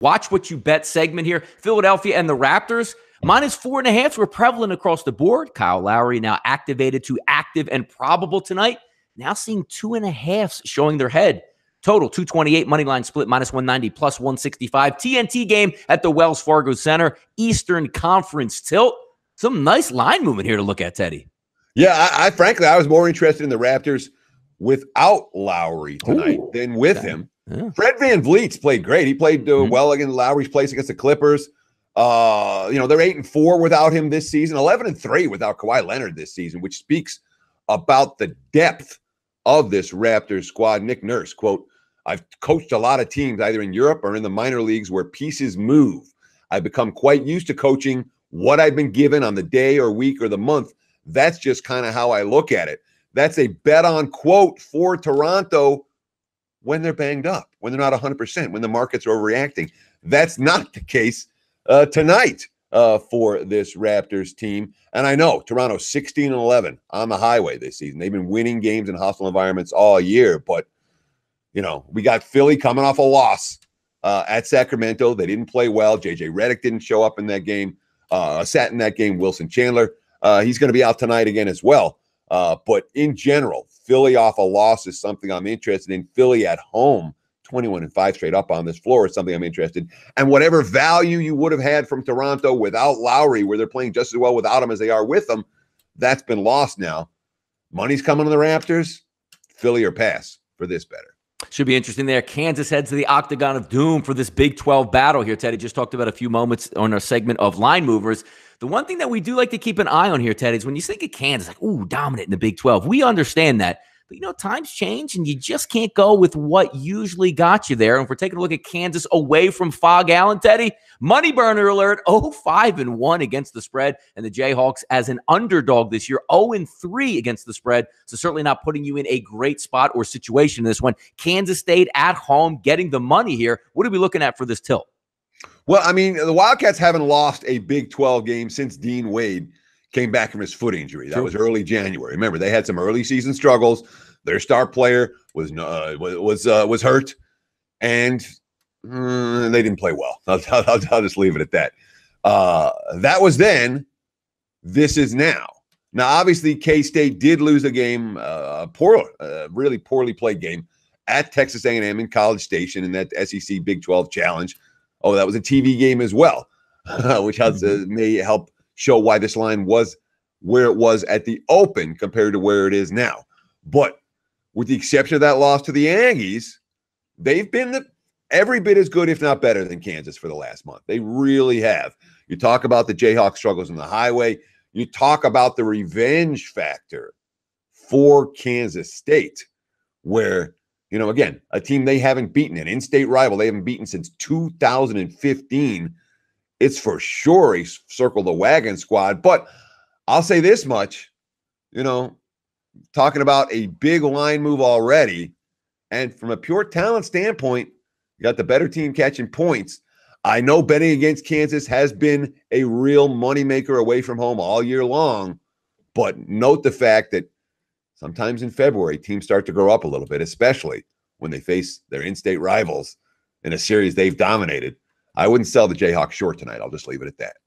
Watch what you bet segment here. Philadelphia and the Raptors, -4.5 were prevalent across the board. Kyle Lowry now activated to active and probable tonight. Now seeing 2.5s showing their head. Total 228, moneyline split -190, +165. TNT game at the Wells Fargo Center. Eastern Conference tilt. Some nice line movement here to look at, Teddy. Yeah, I frankly, I was more interested in the Raptors without Lowry tonight than with him. Yeah. Fred VanVleet's played great. He played well against Lowry's place against the Clippers. They're 8-4 without him this season, 11-3 without Kawhi Leonard this season, which speaks about the depth of this Raptors squad. Nick Nurse, quote, "I've coached a lot of teams either in Europe or in the minor leagues where pieces move. I've become quite used to coaching what I've been given on the day or week or the month. That's just kind of how I look at it." That's a bet on quote for Toronto when they're banged up, when they're not 100%, when the markets are overreacting. That's not the case tonight for this Raptors team. And I know Toronto's 16-11 on the highway this season. They've been winning games in hostile environments all year. But, we got Philly coming off a loss at Sacramento. They didn't play well. J.J. Redick didn't show up in that game, sat in that game. Wilson Chandler, he's going to be out tonight again as well. But in general, Philly off a loss is something I'm interested in. Philly at home, 21-5 straight up on this floor is something I'm interested in. And whatever value you would have had from Toronto without Lowry, where they're playing just as well without him as they are with him, that's been lost now. Money's coming to the Raptors. Philly or pass for this better. Should be interesting there. Kansas heads to the Octagon of Doom for this Big 12 battle here. Teddy just talked about a few moments on our segment of line movers. The one thing that we do like to keep an eye on here, Teddy, is when you think of Kansas, like, ooh, dominant in the Big 12. We understand that. But, times change, and you just can't go with what usually got you there. And if we're taking a look at Kansas away from Fog Allen, Teddy, money burner alert, 0-5-1 against the spread. And the Jayhawks as an underdog this year, 0-3 against the spread. So certainly not putting you in a great spot or situation in this one. Kansas State at home getting the money here. What are we looking at for this tilt? Well, the Wildcats haven't lost a Big 12 game since Dean Wade came back from his foot injury. That was early January. Remember, they had some early season struggles. Their star player was hurt, and they didn't play well. I'll just leave it at that. That was then. This is now. Now, obviously, K-State did lose a game, really poorly played game at Texas A&M in College Station in that SEC Big 12 Challenge. Oh, that was a TV game as well, which may help show why this line was where it was at the open compared to where it is now. But with the exception of that loss to the Aggies, they've been every bit as good, if not better, than Kansas for the last month. They really have. You talk about the Jayhawks struggles on the highway. You talk about the revenge factor for Kansas State, where, again, a team they haven't beaten, an in-state rival they haven't beaten since 2015. It's for sure a circle the wagon squad. But I'll say this much, talking about a big line move already. And from a pure talent standpoint, you got the better team catching points. I know betting against Kansas has been a real moneymaker away from home all year long. But note the fact that sometimes in February, teams start to grow up a little bit, especially when they face their in-state rivals in a series they've dominated. I wouldn't sell the Jayhawks short tonight. I'll just leave it at that.